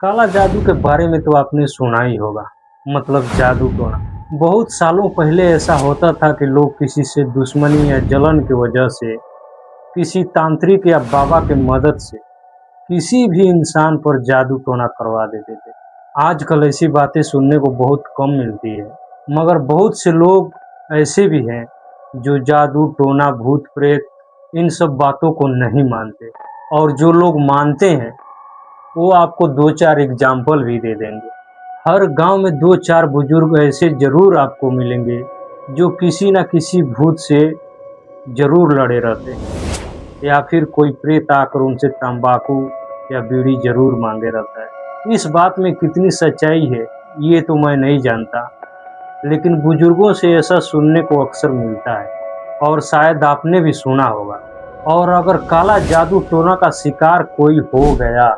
काला जादू के बारे में तो आपने सुना ही होगा। मतलब जादू टोना। बहुत सालों पहले ऐसा होता था कि लोग किसी से दुश्मनी या जलन की वजह से, किसी तांत्रिक या बाबा की मदद से किसी भी इंसान पर जादू टोना करवा देते थे। आजकल ऐसी बातें सुनने को बहुत कम मिलती है, मगर बहुत से लोग ऐसे भी हैं जो जादू टोना भूत प्रेत इन सब बातों को नहीं मानते। और जो लोग मानते हैं वो आपको दो चार एग्जाम्पल भी दे देंगे। हर गांव में दो चार बुजुर्ग ऐसे जरूर आपको मिलेंगे जो किसी न किसी भूत से जरूर लड़े रहते हैं, या फिर कोई प्रेत आकर उनसे तंबाकू या बीड़ी जरूर मांगे रहता है। इस बात में कितनी सच्चाई है ये तो मैं नहीं जानता, लेकिन बुजुर्गों से ऐसा सुनने को अक्सर मिलता है और शायद आपने भी सुना होगा। और अगर काला जादू टोना का शिकार कोई हो गया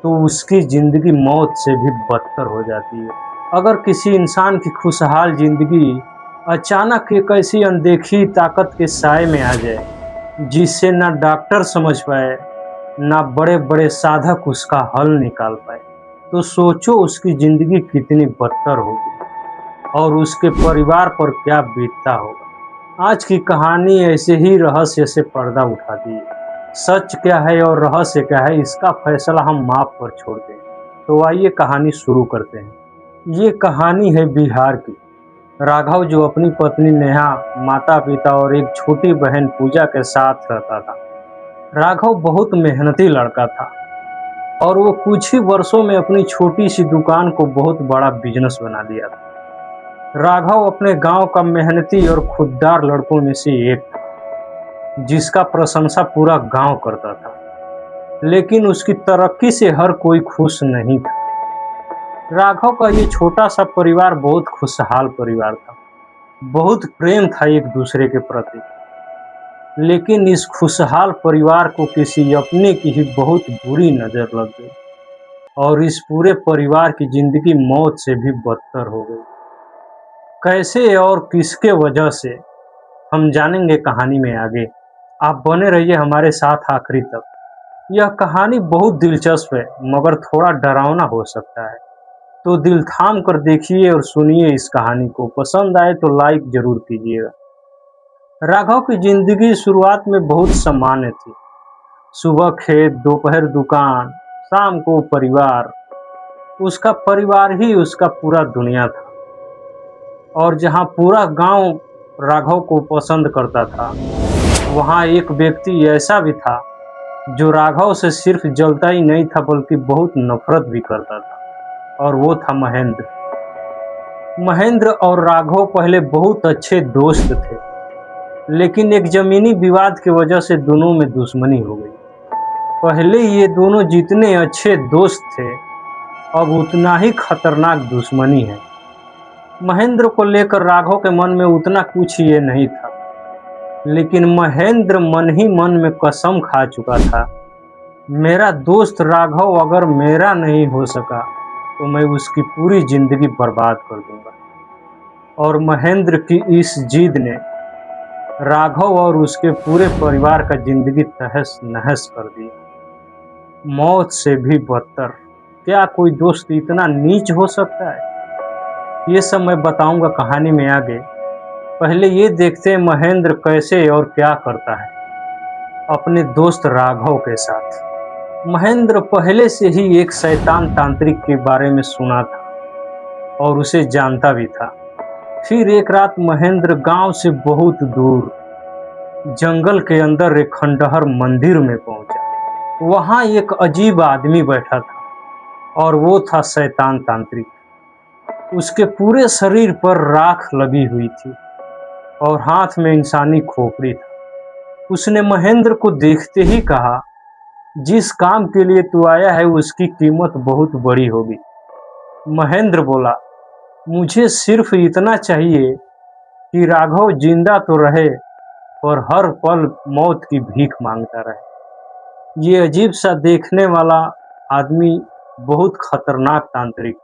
तो उसकी ज़िंदगी मौत से भी बदतर हो जाती है। अगर किसी इंसान की खुशहाल ज़िंदगी अचानक एक ऐसी अनदेखी ताकत के साए में आ जाए जिससे ना डॉक्टर समझ पाए, ना बड़े बड़े साधक उसका हल निकाल पाए, तो सोचो उसकी ज़िंदगी कितनी बदतर होगी और उसके परिवार पर क्या बीतता होगा। आज की कहानी ऐसे ही रहस्य से पर्दा उठाती है। सच क्या है और रहस्य क्या है, इसका फैसला हम आप पर छोड़ते हैं। तो आइए कहानी शुरू करते हैं। ये कहानी है बिहार की। राघव जो अपनी पत्नी नेहा, माता पिता और एक छोटी बहन पूजा के साथ रहता था। राघव बहुत मेहनती लड़का था और वो कुछ ही वर्षों में अपनी छोटी सी दुकान को बहुत बड़ा बिजनेस बना लिया था। राघव अपने गांव का मेहनती और खुददार लड़कों में से एक था, जिसका प्रशंसा पूरा गांव करता था। लेकिन उसकी तरक्की से हर कोई खुश नहीं था। राघव का ये छोटा सा परिवार बहुत खुशहाल परिवार था। बहुत प्रेम था एक दूसरे के प्रति। लेकिन इस खुशहाल परिवार को किसी अपने की ही बहुत बुरी नजर लग गई और इस पूरे परिवार की जिंदगी मौत से भी बदतर हो गई। कैसे और किसके वजह से, हम जानेंगे कहानी में आगे। आप बने रहिए हमारे साथ आखिरी तक। यह कहानी बहुत दिलचस्प है मगर थोड़ा डरावना हो सकता है, तो दिल थाम कर देखिए और सुनिए इस कहानी को। पसंद आए तो लाइक जरूर कीजिएगा। राघव की जिंदगी शुरुआत में बहुत सामान्य थी। सुबह खेत, दोपहर दुकान, शाम को परिवार। उसका परिवार ही उसका पूरा दुनिया था। और जहाँ पूरा गांव राघव को पसंद करता था, वहाँ एक व्यक्ति ऐसा भी था जो राघव से सिर्फ जलता ही नहीं था बल्कि बहुत नफरत भी करता था, और वो था महेंद्र। महेंद्र और राघव पहले बहुत अच्छे दोस्त थे, लेकिन एक जमीनी विवाद की वजह से दोनों में दुश्मनी हो गई। पहले ये दोनों जितने अच्छे दोस्त थे, अब उतना ही खतरनाक दुश्मनी है। महेंद्र को लेकर राघव के मन में उतना कुछ ये नहीं था, लेकिन महेंद्र मन ही मन में कसम खा चुका था, मेरा दोस्त राघव अगर मेरा नहीं हो सका तो मैं उसकी पूरी जिंदगी बर्बाद कर दूंगा। और महेंद्र की इस जिद ने राघव और उसके पूरे परिवार का जिंदगी तहस नहस कर दी। मौत से भी बदतर। क्या कोई दोस्त इतना नीच हो सकता है? ये सब मैं बताऊंगा कहानी में आगे। पहले ये देखते हैं महेंद्र कैसे और क्या करता है अपने दोस्त राघव के साथ। महेंद्र पहले से ही एक शैतान तांत्रिक के बारे में सुना था और उसे जानता भी था। फिर एक रात महेंद्र गांव से बहुत दूर जंगल के अंदर एक खंडहर मंदिर में पहुंचा। वहां एक अजीब आदमी बैठा था और वो था शैतान तांत्रिक। उसके पूरे शरीर पर राख लगी हुई थी और हाथ में इंसानी खोपड़ी था। उसने महेंद्र को देखते ही कहा, जिस काम के लिए तू आया है उसकी कीमत बहुत बड़ी होगी। महेंद्र बोला, मुझे सिर्फ इतना चाहिए कि राघव जिंदा तो रहे और हर पल मौत की भीख मांगता रहे। ये अजीब सा देखने वाला आदमी बहुत खतरनाक तांत्रिक,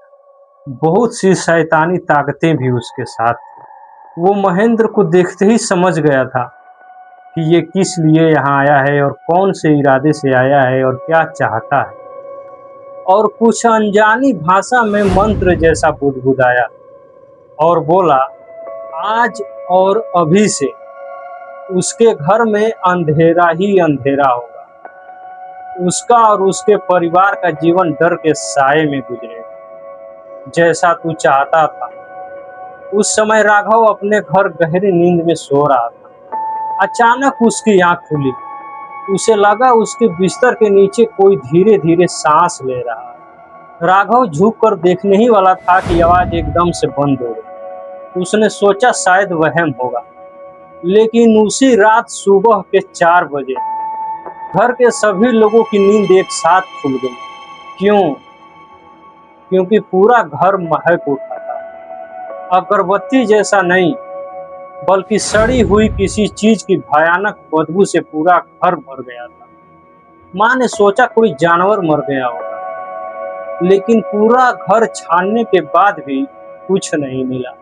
बहुत सी शैतानी ताकतें भी उसके साथ थी। वो महेंद्र को देखते ही समझ गया था कि ये किस लिए यहाँ आया है और कौन से इरादे से आया है और क्या चाहता है। और कुछ अनजानी भाषा में मंत्र जैसा बुदबुदाया और बोला, आज और अभी से उसके घर में अंधेरा ही अंधेरा होगा। उसका और उसके परिवार का जीवन डर के साए में गुजरेगा, जैसा तू चाहता था। उस समय राघव अपने घर गहरी नींद में सो रहा था। अचानक उसकी आंख खुली। उसे लगा उसके बिस्तर के नीचे कोई धीरे धीरे सांस ले रहा है। राघव झुक कर देखने ही वाला था कि आवाज एकदम से बंद हो गई। उसने सोचा शायद वहम होगा, लेकिन उसी रात सुबह के 4 बजे घर के सभी लोगों की नींद एक साथ खुल गई। क्यों? क्योंकि पूरा घर महक उठा था। अगरबत्ती जैसा नहीं, बल्कि सड़ी हुई किसी चीज की भयानक बदबू से पूरा घर भर गया था। माँ ने सोचा कोई जानवर मर गया होगा, लेकिन पूरा घर छानने के बाद भी कुछ नहीं मिला।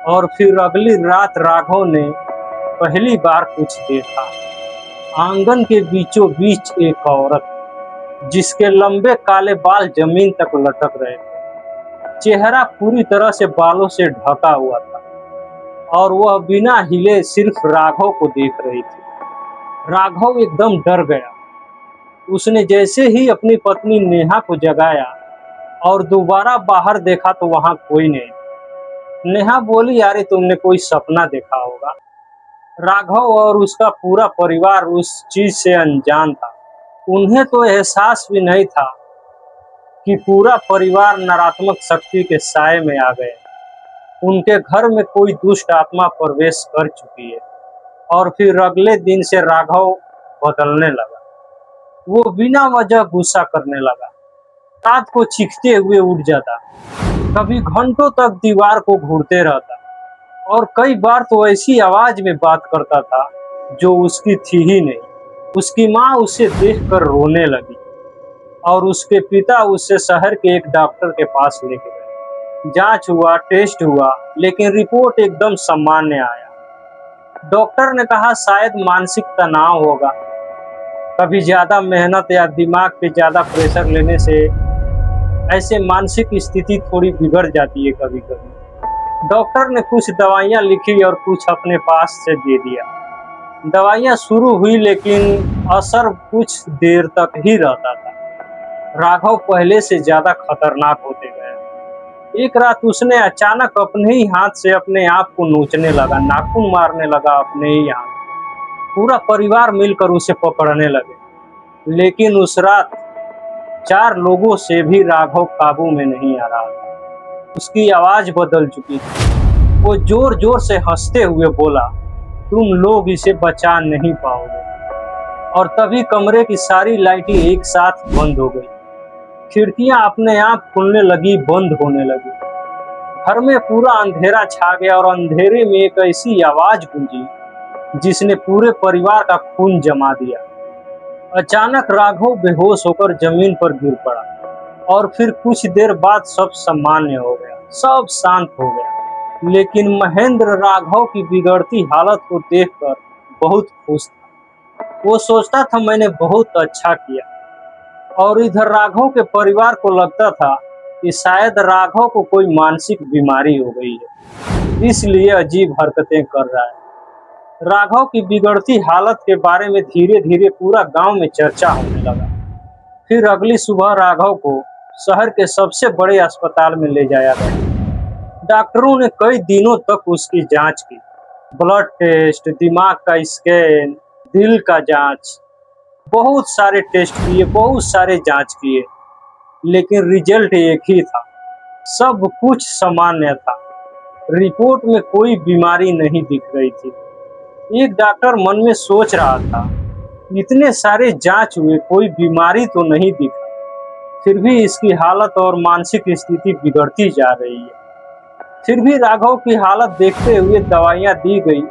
और फिर अगली रात राघव ने पहली बार कुछ देखा। आंगन के बीचों बीच एक औरत, जिसके लंबे काले बाल जमीन तक लटक रहे थे। चेहरा पूरी तरह से बालों से ढका हुआ था और वह बिना हिले सिर्फ राघव को देख रही थी। राघव एकदम डर गया। उसने जैसे ही अपनी पत्नी नेहा को जगाया और दोबारा बाहर देखा तो वहां कोई नहीं। नेहा बोली, यारे तुमने कोई सपना देखा होगा। राघव और उसका पूरा परिवार उस चीज से अनजान था। उन्हें तो एहसास भी नहीं था कि पूरा परिवार नकारात्मक शक्ति के साए में आ गए। उनके घर में कोई दुष्ट आत्मा प्रवेश कर चुकी है। और फिर अगले दिन से राघव बदलने लगा। वो बिना वजह गुस्सा करने लगा, रात को चीखते हुए उठ जाता, कभी घंटों तक दीवार को घूरते रहता और कई बार तो ऐसी आवाज में बात करता था जो उसकी थी ही नहीं। उसकी माँ उसे देखकर रोने लगी और उसके पिता उससे शहर के एक डॉक्टर के पास लेके गए। जांच हुआ, टेस्ट हुआ, लेकिन रिपोर्ट एकदम सामान्य आया। डॉक्टर ने कहा शायद मानसिक तनाव होगा, कभी ज्यादा मेहनत या दिमाग पे ज्यादा प्रेशर लेने से ऐसे मानसिक स्थिति थोड़ी बिगड़ जाती है कभी कभी। डॉक्टर ने कुछ दवाइयां लिखी और कुछ अपने पास से दे दिया। दवाइयां शुरू हुई, लेकिन असर कुछ देर तक ही रहता था। राघव पहले से ज्यादा खतरनाक होते गए। एक रात उसने अचानक अपने ही हाथ से अपने आप को नोचने लगा, नाखून मारने लगा अपने ही हाथ। पूरा परिवार मिलकर उसे पकड़ने लगे, लेकिन उस रात 4 लोगों से भी राघव काबू में नहीं आ रहा था। उसकी आवाज बदल चुकी थी। वो जोर जोर से हंसते हुए बोला, तुम लोग इसे बचा नहीं पाओगे। और तभी कमरे की सारी लाइटें एक साथ बंद हो गई। खिड़कियां अपने आप खुलने लगी, बंद होने लगी। घर में पूरा अंधेरा छा गया और अंधेरे में एक ऐसी आवाज गूंजी जिसने पूरे परिवार का खून जमा दिया। अचानक राघव बेहोश होकर जमीन पर गिर पड़ा और फिर कुछ देर बाद सब सामान्य हो गया, सब शांत हो गया। लेकिन महेंद्र राघव की बिगड़ती हालत को देखकर बहुत खुश था। वो सोचता था मैंने बहुत अच्छा किया। और इधर राघव के परिवार को लगता था कि शायद राघव को कोई मानसिक बीमारी हो गई है, इसलिए अजीब हरकतें कर रहा है। राघव की बिगड़ती हालत के बारे में धीरे धीरे पूरा गांव में चर्चा होने लगा। फिर अगली सुबह राघव को शहर के सबसे बड़े अस्पताल में ले जाया गया। डॉक्टरों ने कई दिनों तक उसकी जांच की, ब्लड टेस्ट, दिमाग का स्कैन, दिल का जांच, बहुत सारे टेस्ट किए, बहुत सारे जांच किए, लेकिन रिजल्ट एक ही था, सब कुछ सामान्य था। रिपोर्ट में कोई बीमारी नहीं दिख रही थी। एक डॉक्टर मन में सोच रहा था, इतने सारे जांच हुए, कोई बीमारी तो नहीं दिखा, फिर भी इसकी हालत और मानसिक स्थिति बिगड़ती जा रही है। फिर भी राघव की हालत देखते हुए दवाइयां दी गई।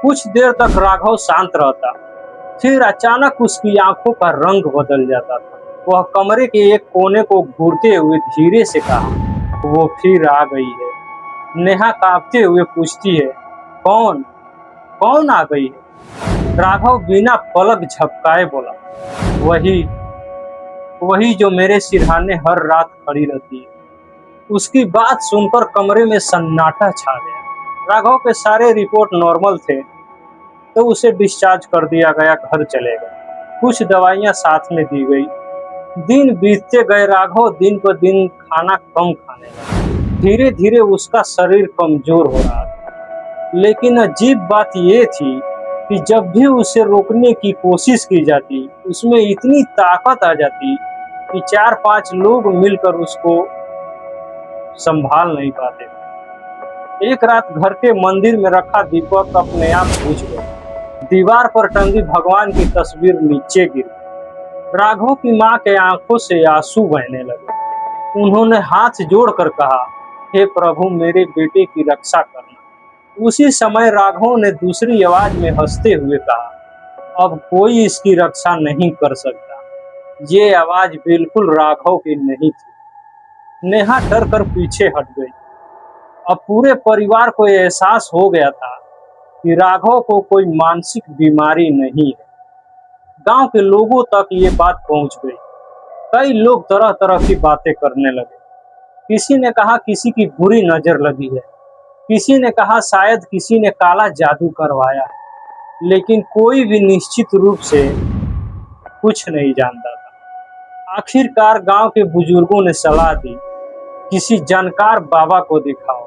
कुछ देर तक राघव शांत रहता, फिर अचानक उसकी आंखों का रंग बदल जाता था। वह कमरे के एक कोने को घूरते हुए धीरे से कहा, वो फिर आ गई है। नेहा कांपते हुए पूछती है, कौन कौन आ गई है? राघव बिना पलक झपकाए बोला, वही वही जो मेरे सिरहाने हर रात खड़ी रहती है। उसकी बात सुनकर कमरे में सन्नाटा छा गया। राघव के सारे रिपोर्ट नॉर्मल थे, तो उसे डिस्चार्ज कर दिया गया, घर चले गए। कुछ दवाइयां साथ में दी गई। दिन बीतते गए, राघव दिन पर दिन खाना कम खाने लगा। धीरे धीरे उसका शरीर कमजोर हो रहा था। लेकिन अजीब बात ये थी कि जब भी उसे रोकने की कोशिश की जाती, उसमें इतनी ताकत आ जाती कि 4-5 लोग मिलकर उसको संभाल नहीं पाते। एक रात घर के मंदिर में रखा दीपक अपने आप बुझ गया। दीवार पर टंगी भगवान की तस्वीर नीचे गिरी। राघव की माँ के आंखों से आंसू बहने लगे। उन्होंने हाथ जोड़कर कहा, हे प्रभु, मेरे बेटे की रक्षा करना। उसी समय राघव ने दूसरी आवाज में हंसते हुए कहा, अब कोई इसकी रक्षा नहीं कर सकता। ये आवाज बिल्कुल राघव की नहीं थी। नेहा डर कर पीछे हट गई। अब पूरे परिवार को एहसास हो गया था कि राघव को कोई मानसिक बीमारी नहीं है। गांव के लोगों तक ये बात पहुंच गई। कई लोग तरह तरह की बातें करने लगे। किसी ने कहा किसी की बुरी नजर लगी है, किसी ने कहा शायद किसी ने काला जादू करवाया है, लेकिन कोई भी निश्चित रूप से कुछ नहीं जानता था। आखिरकार गांव के बुजुर्गों ने सलाह दी, किसी जानकार बाबा को दिखाओ।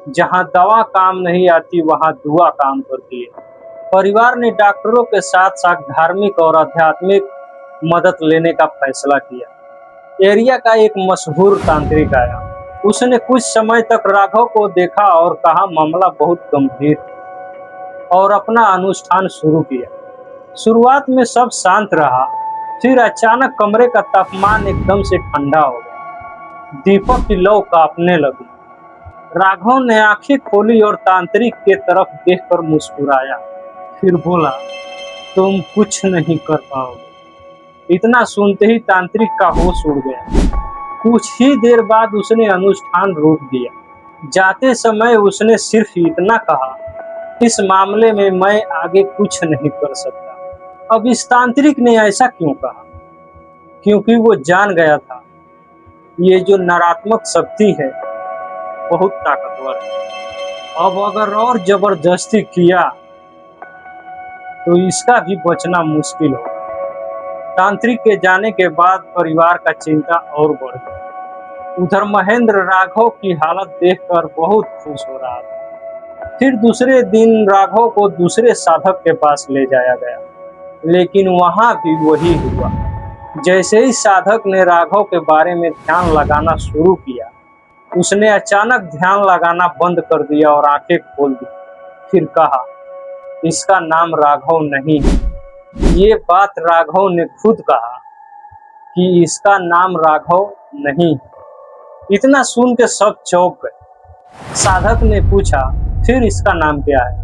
जहां दवा काम नहीं आती, वहां दुआ काम करती है। परिवार ने डॉक्टरों के साथ साथ धार्मिक और आध्यात्मिक मदद लेने का फैसला किया। एरिया का एक मशहूर तांत्रिक आया। उसने कुछ समय तक राघव को देखा और कहा मामला बहुत गंभीर है, और अपना अनुष्ठान शुरू किया। शुरुआत में सब शांत रहा, फिर अचानक कमरे का तापमान एकदम से ठंडा हो गया। दीपक की लौ कांपने लगी। राघव ने आंखें खोली और तांत्रिक के तरफ देखकर मुस्कुराया, फिर बोला, तुम कुछ नहीं कर पाओगे। इतना सुनते ही तांत्रिक का होश उड़ गया। कुछ ही देर बाद उसने अनुष्ठान रोक दिया। जाते समय उसने सिर्फ इतना कहा, इस मामले में मैं आगे कुछ नहीं कर सकता। अब इस तांत्रिक ने ऐसा क्यों कहा? क्योंकि वो जान गया था ये जो नकारात्मक शक्ति है बहुत ताकतवर है। अब अगर और जबरदस्ती किया तो इसका भी बचना मुश्किल होगा। तांत्रिक के जाने के बाद परिवार का चिंता और बढ़ गई। उधर महेंद्र राघव की हालत देखकर बहुत खुश हो रहा था। फिर दूसरे दिन राघव को दूसरे साधक के पास ले जाया गया, लेकिन वहां भी वही हुआ। जैसे ही साधक ने राघव के बारे में ध्यान लगाना शुरू किया, उसने अचानक ध्यान लगाना बंद कर दिया और आंखें खोल दी। फिर कहा, इसका नाम राघव नहीं है। ये बात राघव ने खुद कहा कि इसका नाम राघव नहीं है। इतना सुन के सब चौंक गए। साधक ने पूछा, फिर इसका नाम क्या है?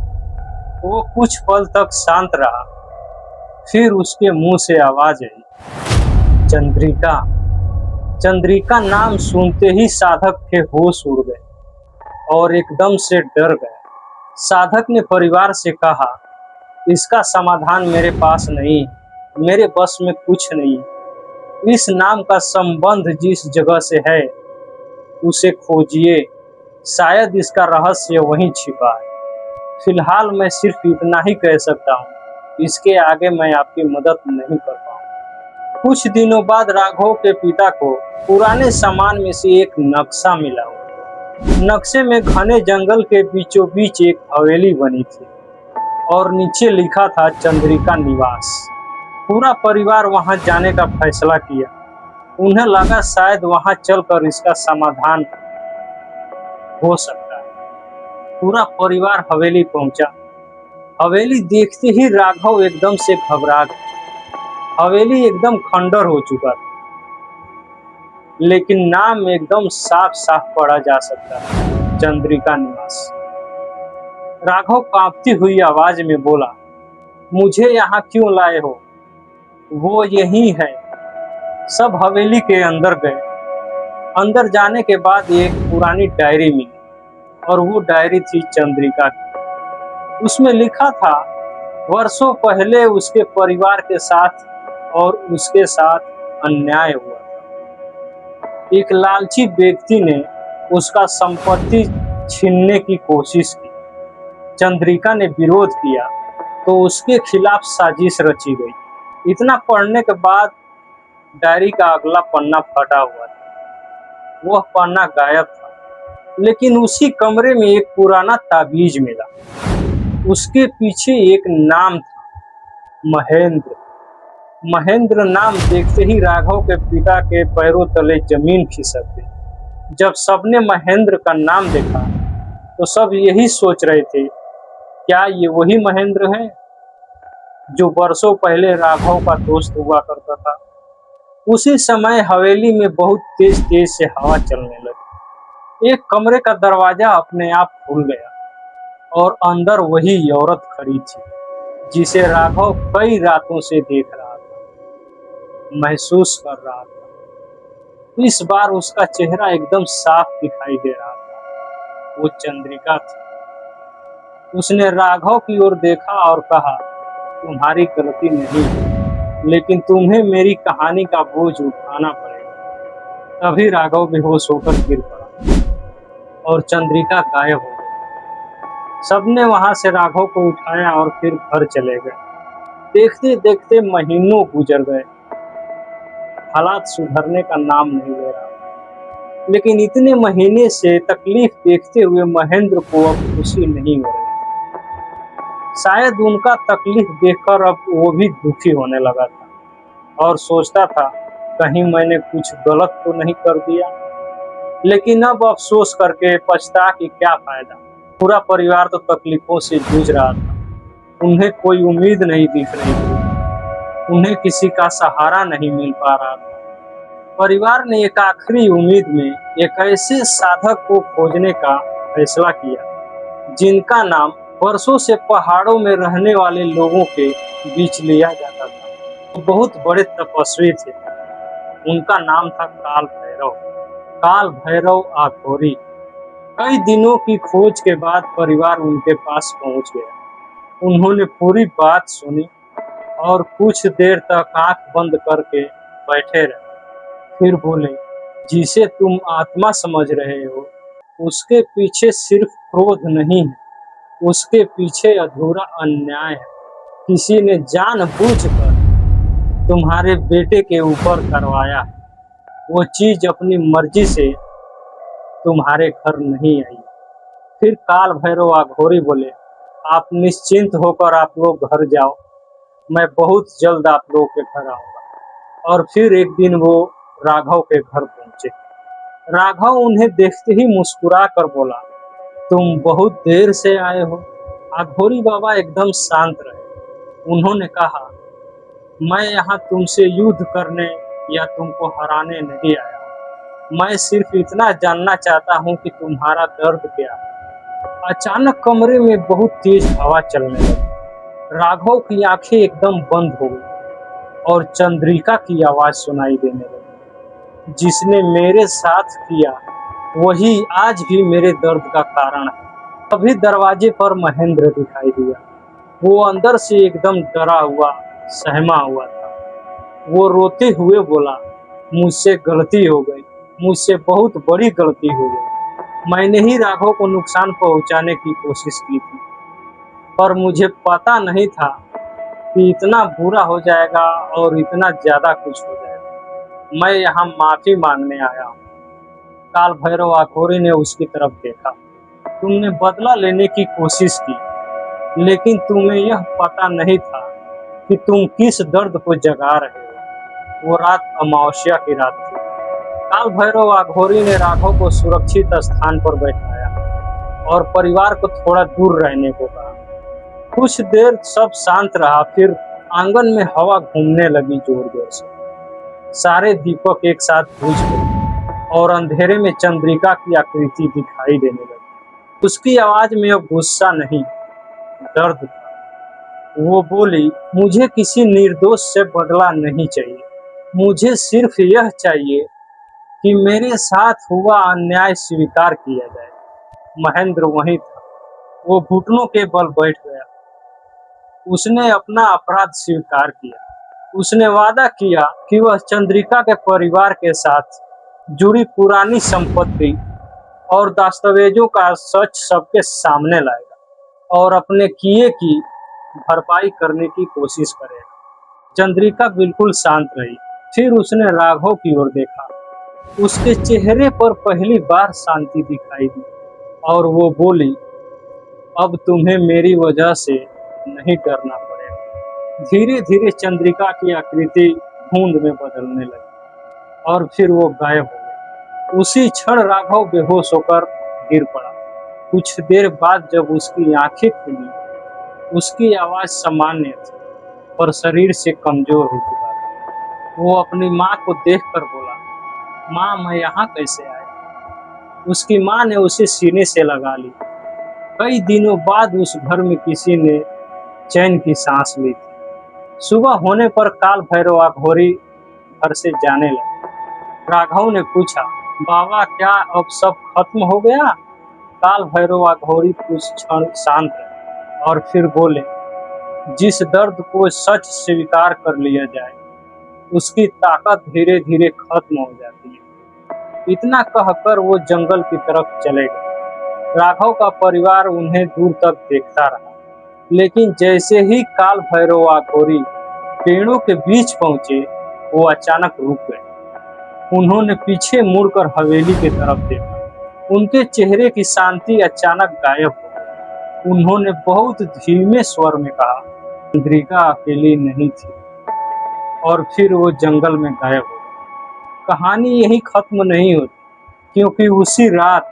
वो कुछ पल तक शांत रहा, फिर उसके मुंह से आवाज आई, चंद्रिका। चंद्रिका नाम सुनते ही साधक के होश उड़ गए और एकदम से डर गए। साधक ने परिवार से कहा, इसका समाधान मेरे पास नहीं, मेरे बस में कुछ नहीं। इस नाम का संबंध जिस जगह से है उसे खोजिए, शायद इसका रहस्य वहीं छिपा है। फिलहाल मैं सिर्फ इतना ही कह सकता हूँ, इसके आगे मैं आपकी मदद नहीं कर पाऊंगा। कुछ दिनों बाद राघव के पिता को पुराने सामान में से एक नक्शा मिला। नक्शे में घने जंगल के बीचों बीच एक हवेली बनी थी और नीचे लिखा था चंद्रिका निवास। पूरा परिवार वहां जाने का फैसला किया। उन्हें लगा शायद वहां चलकर इसका समाधान हो सकता है। पूरा परिवार हवेली पहुंचा। हवेली देखते ही राघव एकदम से घबरा गया। हवेली एकदम खंडर हो चुका था, लेकिन नाम एकदम साफ साफ पढ़ा जा सकता है, चंद्रिका निवास। राघव कांपती हुई आवाज में बोला, मुझे यहाँ क्यों लाए हो? वो यही है। सब हवेली के अंदर गए। अंदर जाने के बाद एक पुरानी डायरी मिली और वो डायरी थी चंद्रिका की। उसमें लिखा था, वर्षों पहले उसके परिवार के साथ और उसके साथ अन्याय हुआ था। एक लालची व्यक्ति ने उसका संपत्ति छीनने की कोशिश की। चंद्रिका ने विरोध किया तो उसके खिलाफ साजिश रची गई। इतना पढ़ने के बाद डायरी का अगला पन्ना फटा हुआ था। वह पन्ना गायब था, लेकिन उसी कमरे में एक पुराना ताबीज मिला। उसके पीछे एक नाम था, महेंद्र। महेंद्र नाम देखते ही राघव के पिता के पैरों तले जमीन खिसक गई। जब सबने महेंद्र का नाम देखा तो सब यही सोच रहे थे, क्या ये वही महेंद्र है जो बरसों पहले राघव का दोस्त हुआ करता था। उसी समय हवेली में बहुत तेज तेज से हवा चलने लगी। एक कमरे का दरवाजा अपने आप खुल गया और अंदर वही औरत खड़ी थी जिसे राघव कई रातों से देख रहा था, महसूस कर रहा था। इस बार उसका चेहरा एकदम साफ दिखाई दे रहा था। वो चंद्रिका थी। उसने राघव की ओर देखा और कहा, तुम्हारी गलती नहीं है, लेकिन तुम्हें मेरी कहानी का बोझ उठाना पड़ेगा। तभी राघव बेहोश होकर गिर पड़ा और चंद्रिका गायब हो गई। सबने वहां से राघव को उठाया और फिर घर चले गए। देखते देखते महीनों गुजर गए। हालात सुधरने का नाम नहीं ले रहा, लेकिन इतने महीने से तकलीफ देखते हुए महेंद्र को अब खुशी नहीं हो रही। शायद उनका तकलीफ देखकर अब वो भी दुखी होने लगा था और सोचता था, कहीं मैंने कुछ गलत तो नहीं कर दिया। लेकिन अब अफसोस करके पछता कि क्या फायदा। पूरा परिवार तो तकलीफों से जूझ रहा था। उन्हें कोई उम्मीद नहीं दिख रही थी। उन्हें किसी का सहारा नहीं मिल पा रहा था। परिवार ने एक आखिरी उम्मीद में एक ऐसे साधक को खोजने का फैसला किया जिनका नाम वर्षों से पहाड़ों में रहने वाले लोगों के बीच लिया जाता था। वो बहुत बड़े तपस्वी थे। उनका नाम था काल भैरव। काल भैरव आघोरी। कई दिनों की खोज के बाद परिवार उनके पास पहुंच गया। उन्होंने पूरी बात सुनी और कुछ देर तक आंख बंद करके बैठे रहे। फिर बोले, जिसे तुम आत्मा समझ रहे हो उसके पीछे सिर्फ क्रोध नहीं है, उसके पीछे अधूरा अन्याय है। किसी ने जानबूझकर तुम्हारे बेटे के ऊपर करवाया है। वो चीज अपनी मर्जी से तुम्हारे घर नहीं आई। फिर काल भैरव आघोरी बोले, आप निश्चिंत होकर आप लोग घर जाओ, मैं बहुत जल्द आप लोगों के घर आऊंगा। और फिर एक दिन वो राघव के घर पहुंचे। राघव उन्हें देखते ही मुस्कुरा कर बोला, तुम बहुत देर से आए हो। आघोरी बाबा एकदम शांत रहे। उन्होंने कहा, मैं यहाँ तुमसे युद्ध करने या तुमको हराने नहीं आया। मैं सिर्फ इतना जानना चाहता हूँ कि तुम्हारा दर्द क्या है। अचानक कमरे में बहुत तेज हवा चलने लगी। राघव की आंखें एकदम बंद हो गई और चंद्रिका की आवाज सुनाई देने लगी, जिसने मेरे साथ किया वही आज भी मेरे दर्द का कारण है। अभी दरवाजे पर महेंद्र दिखाई दिया। वो अंदर से एकदम डरा हुआ, सहमा हुआ था। वो रोते हुए बोला, मुझसे गलती हो गई, मुझसे बहुत बड़ी गलती हो गई। मैंने ही राघव को नुकसान पहुंचाने की कोशिश की थी, पर मुझे पता नहीं था कि इतना बुरा हो जाएगा और इतना ज्यादा कुछ हो जाएगा। मैं यहाँ माफी मांगने आया हूँ। काल भैरव आघोरी ने उसकी तरफ देखा। तुमने बदला लेने की कोशिश की, लेकिन तुम्हें यह पता नहीं था कि तुम किस दर्द को जगा रहे हो। वो रात अमावस्या की रात थी। काल भैरव आघोरी ने राघव को सुरक्षित स्थान पर बैठाया और परिवार को थोड़ा दूर रहने को कहा। कुछ देर सब शांत रहा। फिर आंगन में हवा घूमने लगी जोर जोर से। सारे दीपक एक साथ बुझ गए और अंधेरे में चंद्रिका की आकृति दिखाई देने लगी। उसकी आवाज में अब गुस्सा नहीं, दर्द था। वो बोली, मुझे किसी निर्दोष से बदला नहीं चाहिए। मुझे सिर्फ यह चाहिए कि मेरे साथ हुआ अन्याय स्वीकार किया जाए। महेंद्र वहीं था। वो घुटनों के बल बैठ गया। उसने अपना अपराध स्वीकार किया। उसने वादा किया कि वह चंद्रिका के परिवार के साथ जुड़ी पुरानी संपत्ति और दस्तावेजों का सच सबके सामने लाएगा और अपने किए की भरपाई करने की कोशिश करेगा। चंद्रिका बिल्कुल शांत रही। फिर उसने राघव की ओर देखा। उसके चेहरे पर पहली बार शांति दिखाई दी और वो बोली, अब तुम्हें मेरी वजह से नहीं डरना पड़ेगा। धीरे धीरे चंद्रिका की आकृति धुंध में बदलने लगी और फिर वो गायब हो गई। उसी क्षण राघव बेहोश होकर गिर पड़ा। कुछ देर बाद जब उसकी आंखें खुली, उसकी आवाज सामान्य थी पर शरीर से कमजोर हो चुका था। वो अपनी माँ को देखकर बोला, माँ, मैं यहाँ कैसे आया? उसकी माँ ने उसे सीने से लगा ली। कई दिनों बाद उस घर में किसी ने चैन की सांस ली थी। सुबह होने पर काल भैरव अघोरी घर से जाने लगे। राघव ने पूछा, बाबा, क्या अब सब खत्म हो गया? काल भैरव अघोरी कुछ क्षण शांत रहे और फिर बोले, जिस दर्द को सच स्वीकार कर लिया जाए उसकी ताकत धीरे धीरे खत्म हो जाती है। इतना कहकर वो जंगल की तरफ चले गए। राघव का परिवार उन्हें दूर तक देखता रहा, लेकिन जैसे ही काल भैरव अघोरी पेड़ों के बीच पहुंचे, वो अचानक रुक गए। उन्होंने पीछे मुड़कर हवेली की तरफ देखा। उनके चेहरे की शांति अचानक गायब हो गई। उन्होंने बहुत धीमे स्वर में कहा, चंद्रिका अकेली नहीं थी। और फिर वो जंगल में गायब हो गई। कहानी यही खत्म नहीं होती, क्योंकि उसी रात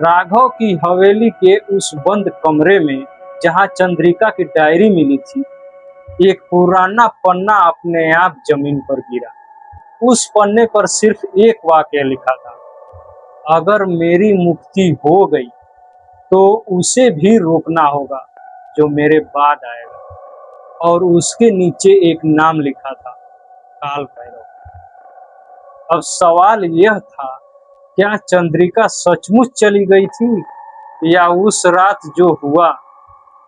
राघव की हवेली के उस बंद कमरे में जहां चंद्रिका की डायरी मिली थी, एक पुराना पन्ना अपने आप जमीन पर गिरा। उस पन्ने पर सिर्फ एक वाक्य लिखा था, अगर मेरी मुक्ति हो गई तो उसे भी रोकना होगा जो मेरे बाद आएगा। और उसके नीचे एक नाम लिखा था, काल भैरव। अब सवाल यह था, क्या चंद्रिका सचमुच चली गई थी या उस रात जो हुआ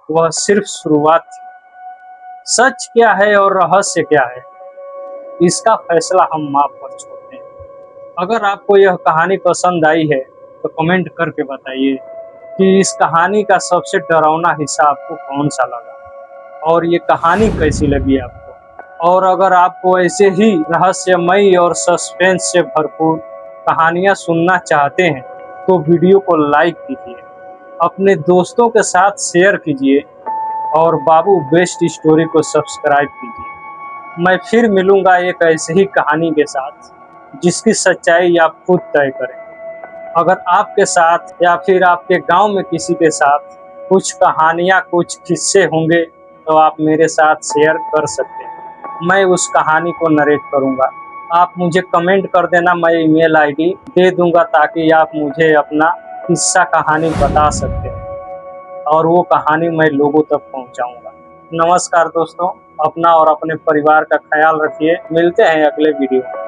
वह सिर्फ शुरुआत थी? सच क्या है और रहस्य क्या है, इसका फैसला हम आप पर छोड़ते हैं। अगर आपको यह कहानी पसंद आई है तो कमेंट करके बताइए कि इस कहानी का सबसे डरावना हिस्सा आपको कौन सा लगा और ये कहानी कैसी लगी आपको। और अगर आपको ऐसे ही रहस्यमयी और सस्पेंस से भरपूर कहानियां सुनना चाहते हैं तो वीडियो को लाइक कीजिए, अपने दोस्तों के साथ शेयर कीजिए और बाबू बेस्ट स्टोरी को सब्सक्राइब कीजिए। मैं फिर मिलूंगा एक ऐसी ही कहानी के साथ जिसकी सच्चाई आप खुद तय करें। अगर आपके साथ या फिर आपके गांव में किसी के साथ कुछ कहानियां, कुछ किस्से होंगे तो आप मेरे साथ शेयर कर सकते हैं। मैं उस कहानी को नरेट करूंगा। आप मुझे कमेंट कर देना, मैं ईमेल आईडी दे दूंगा ताकि आप मुझे अपना किस्सा कहानी बता सकते हैं और वो कहानी मैं लोगों तक पहुंचाऊंगा। नमस्कार दोस्तों, अपना और अपने परिवार का ख्याल रखिए। मिलते हैं अगले वीडियो में।